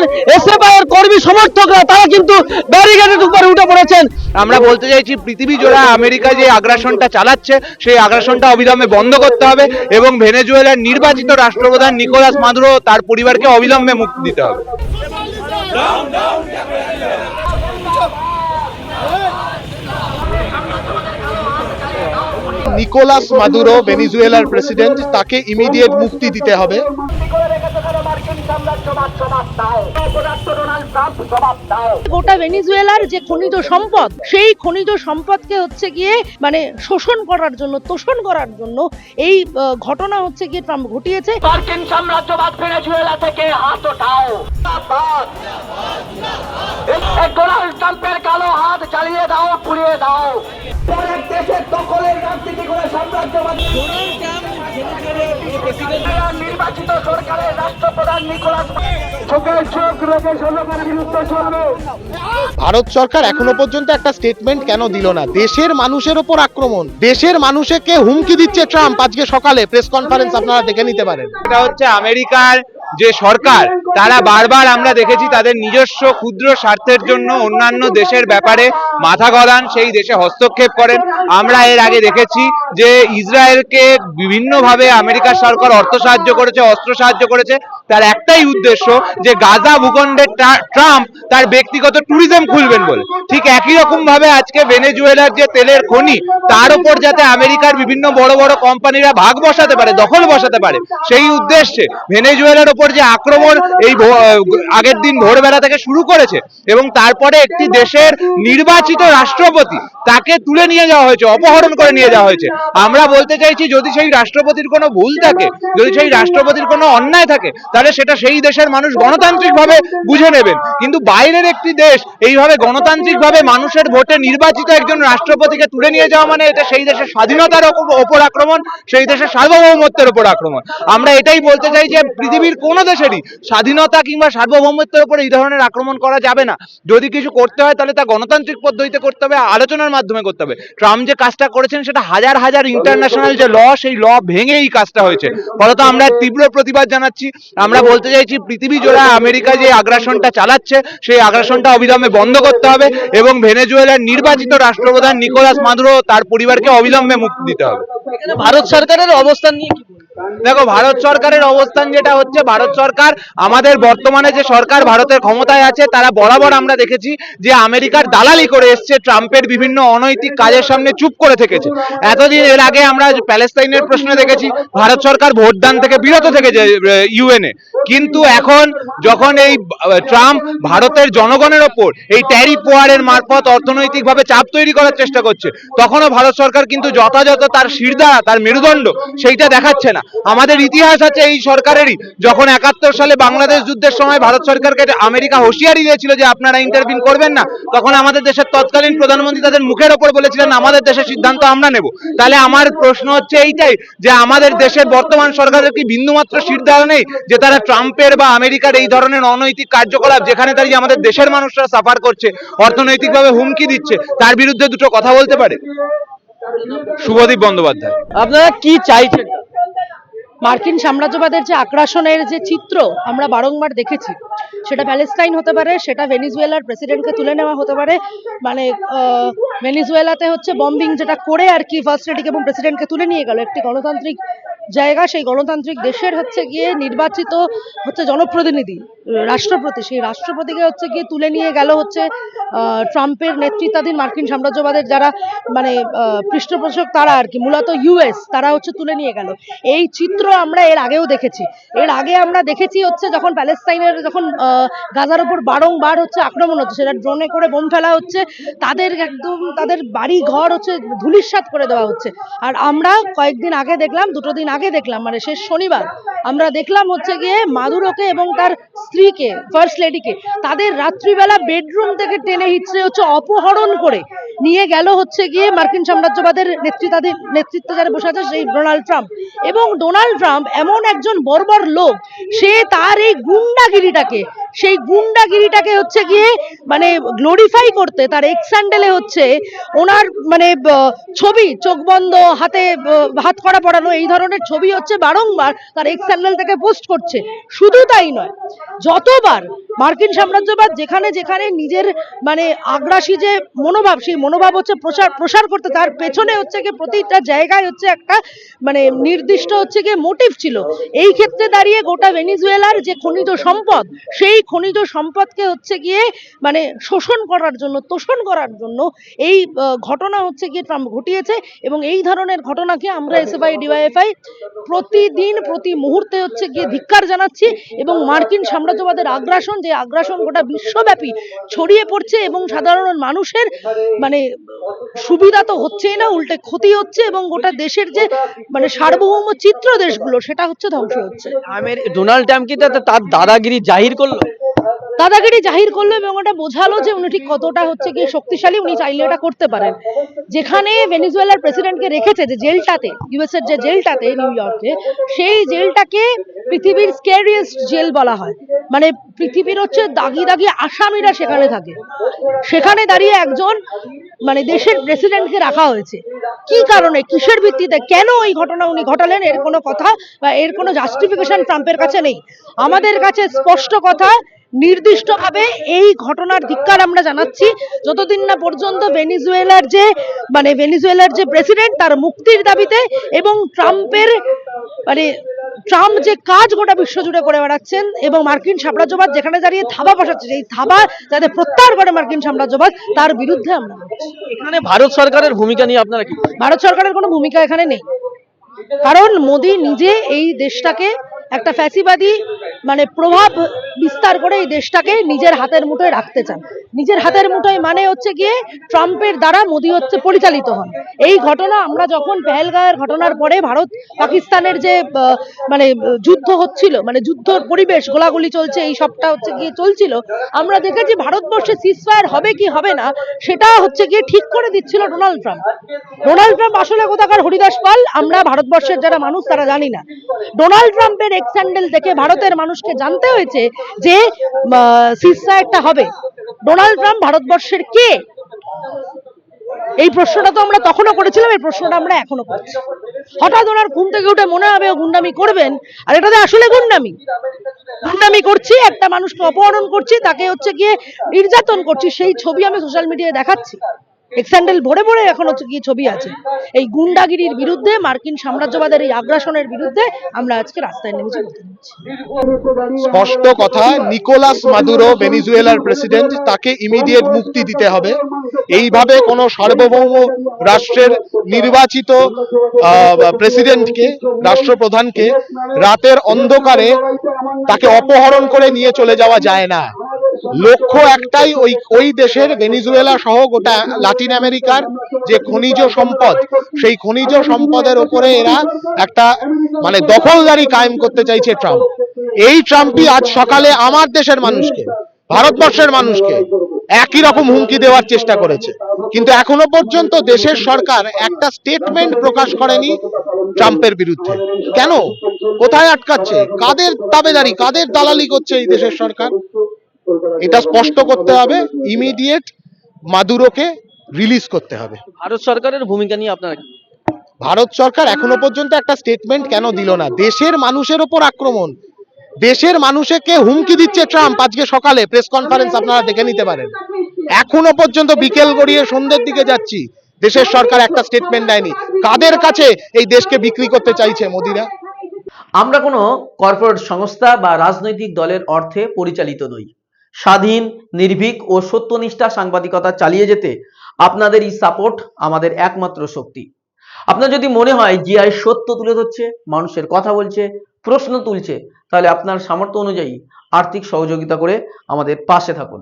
দেখছেন এসএফআই এর কর্মী সমর্থকরা তারা কিন্তু ব্যারিকেডের উপরে উঠে পড়েছেন। আমরা বলতে চাইছি পৃথিবী জোড়া আমেরিকা যে আগ্রাসনটা চালাচ্ছে সেই আগ্রাসনটা অবিলম্বে বন্ধ করতে হবে এবং ভেনেজুয়েলার নির্বাচিত রাষ্ট্রপ্রধান নিকোলাস মাদুরো তার পরিবারকে অবিলম্বে মুক্তি দিতে হবে। নিকোলাস মাদুরো ভেনেজুয়েলার প্রেসিডেন্ট, তাকে ইমিডিয়েট মুক্তি দিতে হবে। গোটা ভেনেজুয়েলার যে খনিজ সম্পদ, সেই খনিজ সম্পদকে হচ্ছে গিয়ে মানে শোষণ করার জন্য, তোষণ করার জন্য এই ঘটনা হচ্ছে গিয়ে ট্রাম্প ঘটিয়েছে। মার্কিন সাম্রাজ্যবাদ ভেনেজুয়েলা থেকে হাত ওঠাও। ডোনাল্ড ট্রাম্পের কালো হাত জ্বালিয়ে দাও, পুড়িয়ে দাও। পরের দেশের দখলের রাজনীতি করে সাম্রাজ্যবাদ নির্বাচিত সরকারের রাষ্ট্রপ্রধান নিকোলাস চোখের চোখ রেখে সরকারের বিরুদ্ধে চলবে। ভারত সরকার এখনো পর্যন্ত একটা স্টেটমেন্ট কেন দিল না? দেশের মানুষের ওপর আক্রমণ, দেশের মানুষকে হুমকি দিচ্ছে ট্রাম্প। আজকে সকালে প্রেস কনফারেন্স আপনারা দেখে নিতে পারেন। এটা হচ্ছে আমেরিকার যে সরকার, তারা বারবার আমরা দেখেছি তাদের নিজস্ব ক্ষুদ্র স্বার্থের জন্য অন্যান্য দেশের ব্যাপারে মাথা গলান, সেই দেশে হস্তক্ষেপ করেন। আমরা এর আগে দেখেছি যে ইসরায়েলকে বিভিন্নভাবে আমেরিকার সরকার অর্থ সাহায্য করেছে, অস্ত্র সাহায্য করেছে। তার একটাই উদ্দেশ্য যে গাজা ভূখণ্ডে ট্রাম্প তার ব্যক্তিগত ট্যুরিজম খুলবেন বলে। ঠিক একই রকম ভাবে আজকে ভেনেজুয়েলার যে তেলের খনি, তার উপর যাতে আমেরিকার বিভিন্ন বড় বড় কোম্পানিরা ভাগ বসাতে পারে, দখল বসাতে পারে, সেই উদ্দেশ্যে ভেনেজুয়েলার উপর যে আক্রমণ এই আগের দিন ভোরবেলা থেকে শুরু করেছে এবং তারপরে একটি দেশের নির্বাচিত রাষ্ট্রপতি তাকে তুলে নিয়ে যাওয়া হয়েছে, অপহরণ করে নিয়ে যাওয়া হয়েছে। আমরা বলতে চাইছি যদি সেই রাষ্ট্রপতির কোনো ভুল থাকে, যদি সেই রাষ্ট্রপতির কোনো অন্যায় থাকে, তাহলে সেটা সেই দেশের মানুষ গণতান্ত্রিকভাবে বুঝে নেবেন। কিন্তু বাইরের একটি দেশ এইভাবে গণতান্ত্রিকভাবে মানুষের ভোটে নির্বাচিত একজন রাষ্ট্রপতিকে তুলে নিয়ে যাওয়া মানে এটা সেই দেশের স্বাধীনতার ওপর আক্রমণ, সেই দেশের সার্বভৌমত্বের উপর আক্রমণ। আমরা এটাই বলতে চাই যে পৃথিবীর কোনো দেশেরই স্বাধীনতা কিংবা সার্বভৌমত্বের উপর এই ধরনের আক্রমণ করা যাবে না। যদি কিছু করতে হয় তাহলে তা গণতান্ত্রিক পদ্ধতিতে করতে হবে, আলোচনার মাধ্যমে করতে হবে। ট্রাম্প যে কাজটা করেছেন সেটা হাজার হাজার ইন্টারন্যাশনাল যে ল, সেই ল ভেঙে এই কাজটা হয়েছে। ফলত আমরা তীব্র প্রতিবাদ জানাচ্ছি। আমরা বলতে চাইছি পৃথিবী জোড়া আমেরিকা যে আগ্রাসনটা চালাচ্ছে সেই আগ্রাসনটা অবিলম্বে বন্ধ করতে হবে এবং ভেনেজুয়েলার নির্বাচিত রাষ্ট্রপ্রধান নিকোলাস মাদুরো তার পরিবারকে অবিলম্বে মুক্তি দিতে হবে। ভারত সরকারের অবস্থান নিয়ে কি বলবেন? দেখো, ভারত সরকারের অবস্থান যেটা হচ্ছে, ভারত সরকার আমাদের বর্তমানে যে সরকার ভারতের ক্ষমতায় আছে তারা বরাবর আমরা দেখেছি যে আমেরিকার দালালি করে এসছে, ট্রাম্পের বিভিন্ন অনৈতিক কাজের সামনে চুপ করে থেকেছে। এতদিন এর আগে আমরা প্যালেস্তাইনের প্রশ্নে দেখেছি ভারত সরকার ভোটদান থেকে বিরত থেকেছে ইউএনএ। কিন্তু এখন যখন এই ট্রাম্প ভারতের জনগণের ওপর এই ট্যারিফ ওয়ারের মারফত অর্থনৈতিকভাবে চাপ তৈরি করার চেষ্টা করছে, তখনও ভারত সরকার কিন্তু যথাযথ তার শিরদাঁড়া, তার মেরুদণ্ড সেইটা দেখাচ্ছে না। আমাদের ইতিহাস আছে এই সরকারেরই, যখন 71 সালে বাংলাদেশ যুদ্ধের সময় ভারত সরকারকে আমেরিকা হুঁশিয়ারি দিয়েছিল যে আপনারা ইন্টারভিন করবেন না, তখন আমাদের দেশের তৎকালীন প্রধানমন্ত্রী তাদের মুখের ওপর বলেছিলেন আমাদের দেশের সিদ্ধান্ত আমরা নেব। তাহলে আমার প্রশ্ন হচ্ছে এইটাই যে আমাদের দেশের বর্তমান সরকারের কি বিন্দুমাত্র শিরদাঁড়া নেই যে তারা ট্রাম্পের বা আমেরিকার এই ধরনের অনৈতিক কার্যকলাপ, যেখানে দাঁড়িয়ে আমাদের দেশের মানুষরা সাফার করছে, অর্থনৈতিকভাবে হুমকি দিচ্ছে, তার বিরুদ্ধে দুটো কথা বলতে পারে? শুভদীপ বন্দ্যোপাধ্যায়। আপনারা কি চাইছেন? মার্কিন সাম্রাজ্যবাদের যে আগ্রাসনের যে চিত্র আমরা বারংবার দেখেছি, সেটা প্যালেস্টাইন হতে পারে, সেটা ভেনেজুয়েলার প্রেসিডেন্টকে তুলে নেওয়া হতে পারে। মানে ভেনেজুয়েলাতে হচ্ছে বম্বিং যেটা করে আর কি ফার্স্ট লেডিকে এবং প্রেসিডেন্টকে তুলে নিয়ে গেল একটি গণতান্ত্রিক জায়গা, সেই গণতান্ত্রিক দেশের হচ্ছে গিয়ে নির্বাচিত হচ্ছে জনপ্রতিনিধি রাষ্ট্রপতি, সেই রাষ্ট্রপতিকে হচ্ছে গিয়ে তুলে নিয়ে গেল হচ্ছে ট্রাম্পের নেতৃত্বাধীন মার্কিন সাম্রাজ্যবাদের যারা মানে পৃষ্ঠপোষক তারা আর কি, মূলত ইউএস, তারা হচ্ছে তুলে নিয়ে গেল। এই চিত্র আমরা এর আগেও দেখেছি। এর আগে আমরা দেখেছি হচ্ছে যখন প্যালেস্তাইনের যখন গাজার উপর বারংবার হচ্ছে আক্রমণ হচ্ছে, সেটা ড্রোনে করে বোম ফেলা হচ্ছে, তাদের একদম তাদের বাড়ি ঘর হচ্ছে ধূলিসাৎ করে দেওয়া হচ্ছে। আর আমরা কয়েকদিন আগে দেখলাম, দুটো দিন আগে দেখলাম, মানে শেষ শনিবার আমরা দেখলাম হচ্ছে গিয়ে মাদুরোকে এবং তার স্ত্রীকে, ফার্স্ট লেডিকে, তাদের রাত্রিবেলা বেডরুম থেকে টেনে হিচড়ে হচ্ছে অপহরণ করে নিয়ে গেল হচ্ছে গিয়ে মার্কিন সাম্রাজ্যবাদের নেতৃত্বে যারা বসে আছে সেই ডোনাল্ড ট্রাম্প। এবং ডোনাল্ড ট্রাম্প এমন একজন বর্বর লোক, সে তার এই গুন্ডাগিরিটাকে হচ্ছে গিয়ে মানে গ্লোরিফাই করতে তার এক্স হ্যান্ডেলে হচ্ছে ওনার মানে ছবি, চোখ বন্ধ, হাত কড়া পড়ানো, এই ধরনের ছবি হচ্ছে বারংবার তার এক্স হ্যান্ডেল থেকে পোস্ট করছে। শুধু তাই নয়, যতবার মার্কিন সাম্রাজ্যবাদ যেখানে যেখানে নিজের মানে আগ্রাসী যে মনোভাব, সেই মনোভাব হচ্ছে প্রসার করতে, তার পেছনে হচ্ছে গিয়ে প্রতিটা জায়গায় হচ্ছে একটা মানে নির্দিষ্ট হচ্ছে গিয়ে মোটিভ ছিল। এই ক্ষেত্রে দাঁড়িয়ে গোটা ভেনিজুয়েলার যে খনিজ সম্পদ, সেই খনিজ সম্পদকে হচ্ছে গিয়ে মানে তোষণ করার জন্য এই ঘটনা হচ্ছে গিয়ে ট্রাম্প ঘটিয়েছে। এবং এই ধরনের ঘটনাকে আমরা এসএফআই ডিওয়াইএফআই প্রতিদিন প্রতি মুহূর্তে হচ্ছে গিয়ে ধিক্কার জানাচ্ছি। এবং মার্কিন সাম্রাজ্যবাদের আগ্রাসন গোটা বিশ্বব্যাপী ছড়িয়ে পড়ছে এবং সাধারণ মানুষের মানে সুবিধা তো হচ্ছেই না, উল্টে ক্ষতি হচ্ছে এবং গোটা দেশের যে মানে সার্বভৌম চিত্র দেশগুলো, সেটা হচ্ছে ধ্বংস হচ্ছে। ডোনাল্ড ট্রাম্প কি তার দাদাগিরি জাহির করলো এবং ওটা বোঝালো যে উনি ঠিক কতটা হচ্ছে গিয়ে শক্তিশালী, উনি চাইলে এটা করতে পারেন। যেখানে ভেনিজুয়েলার প্রেসিডেন্টকে রেখেছে, যে জেলটাতে, ইউএস এর যে জেলটাতে নিউ ইয়র্কে, সেই জেলটাকে পৃথিবীর স্ক্যারিয়েস্ট জেল বলা হয়। মানে পৃথিবীর হচ্ছে দাগি আসামিরা সেখানে থাকে। সেখানে দাঁড়িয়ে একজন মানে দেশের প্রেসিডেন্টকে রাখা হয়েছে। কি কারণে, কিসের ভিত্তিতে, কেন এই ঘটনা উনি ঘটালেন, এর কোনো কথা বা এর কোনো জাস্টিফিকেশন ট্রাম্পের কাছে নেই। আমাদের কাছে স্পষ্ট কথা, নির্দিষ্টভাবে এই ঘটনার ধিক্কার আমরা জানাচ্ছি। যতদিন না পর্যন্ত ভেনিজুয়েলার যে প্রেসিডেন্ট তার মুক্তির দাবিতে এবং ট্রাম্প যে কাজ গোটা বিশ্ব জুড়ে করে বেড়াচ্ছেন এবং মার্কিন সাম্রাজ্যবাদ যেখানে দাঁড়িয়ে থাবা বসাচ্ছে, সেই থাবা যাতে প্রত্যাহার করে মার্কিন সাম্রাজ্যবাদ, তার বিরুদ্ধে আমরা বলছি। এখানে ভারত সরকারের ভূমিকা নিয়ে আপনারা কি? ভারত সরকারের কোনো ভূমিকা এখানে নেই, কারণ মোদি নিজে এই দেশটাকে একটা ফ্যাসিবাদী মানে প্রভাব বিস্তার করে এই দেশটাকে নিজের হাতের মুঠোয় রাখতে চান। নিজের হাতের মুঠোয় মানে হচ্ছে গিয়ে ট্রাম্পের দ্বারা মোদি হচ্ছে পরিচালিত হন। এই ঘটনা আমরা যখন পেহেলগাঁওয়ের ঘটনার পরে ভারত পাকিস্তানের যে মানে যুদ্ধ হচ্ছিল, মানে যুদ্ধর পরিবেশ, গোলাগুলি চলছে, এই সবটা হচ্ছে গিয়ে চলছিল, আমরা দেখেছি ভারতবর্ষে সিজফায়ার হবে কি হবে না সেটা হচ্ছে গিয়ে ঠিক করে দিচ্ছিল ডোনাল্ড ট্রাম্প। আসলে কোথাকার হরিদাস পাল, আমরা ভারতবর্ষের যারা মানুষ তারা জানি না। ডোনাল্ড ট্রাম্পের এক্স হ্যান্ডেল দেখে ভারতের মানুষকে জানতে হয়েছে যে সিজফায়ারটা হবে। ডোনাল্ড ট্রাম্প ভারতবর্ষের কে? এই প্রশ্নটা তো আমরা তখনও করেছিলাম, এই প্রশ্নটা আমরা এখনো করছি। হঠাৎ ওনার ঘুম থেকে উঠে মনে হবে গুন্ডামি করবেন, আর এটাতে আসলে গুন্ডামি করছি, একটা মানুষকে অপহরণ করছি, তাকে হচ্ছে গিয়ে নির্যাতন করছি, সেই ছবি আমি সোশ্যাল মিডিয়ায় দেখাচ্ছি। এক্সান্ডেল ভরে এখন হচ্ছে কি ছবি আছে। এই গুন্ডাগিরির বিরুদ্ধে, মার্কিন সাম্রাজ্যবাদের এই আগ্রাসনের বিরুদ্ধে আমরা আজকে রাস্তায় নেমেছি। স্পষ্ট কথা, নিকোলাস মাদুরো ভেনিজুয়েলার প্রেসিডেন্ট, তাকে ইমিডিয়েট মুক্তি দিতে হবে। এইভাবে কোনো সার্বভৌম রাষ্ট্রের নির্বাচিত প্রেসিডেন্টকে, রাষ্ট্রপ্রধানকে রাতের অন্ধকারে তাকে অপহরণ করে নিয়ে চলে যাওয়া যায় না। লক্ষ্য একটাই, ওই দেশের ভেনিজুয়েলা সহ গোটা লাতিন আমেরিকার যে খনিজ সম্পদ, সেই খনিজ সম্পদের উপরে এরা একটা মানে দখলদারি কায়েম করতে চাইছে ট্রাম্প। এই ট্রাম্পই আজ সকালে আমার দেশের মানুষকে, ভারতবর্ষের মানুষকে একই রকম হুমকি দেওয়ার চেষ্টা করেছে, কিন্তু এখনো পর্যন্ত দেশের সরকার একটা স্টেটমেন্ট প্রকাশ করেনি ট্রাম্পের বিরুদ্ধে। কেন? কোথায় আটকাচ্ছে? কাদের দাবেদারি, কাদের দালালি করছে এই দেশের সরকার? এটা স্পষ্ট করতে হবে, ইমিডিয়েট মাদুরোকে রিলিজ করতে হবে। ভারত সরকারের ভূমিকা নিয়ে আপনারা কি? ভারত সরকার এখনো পর্যন্ত একটা স্টেটমেন্ট কেন দিল না? দেশের মানুষের ওপর আক্রমণ, দেশের মানুষকে হুমকি দিচ্ছে ট্রাম্প। আজকে সকালে প্রেস কনফারেন্স আপনারা দেখে নিতে পারেন। এখনো পর্যন্ত বিকেল গড়িয়ে সন্ধ্যের দিকে যাচ্ছি, দেশের সরকার একটা স্টেটমেন্ট দেয়নি। কাদের কাছে এই দেশকে বিক্রি করতে চাইছে মোদিরা? আমরা কোনো কর্পোরেট সংস্থা বা রাজনৈতিক দলের অর্থে পরিচালিত নই। স্বাধীন, নির্ভীক ও সত্যনিষ্ঠা সাংবাদিকতা চালিয়ে যেতে আপনাদেরই সাপোর্ট আমাদের একমাত্র শক্তি। আপনার যদি মনে হয় জিআই সত্য তুলে ধরছে, মানুষের কথা বলছে, প্রশ্ন তুলছে, তাহলে আপনার সামর্থ্য অনুযায়ী আর্থিক সহযোগিতা করে আমাদের পাশে থাকুন।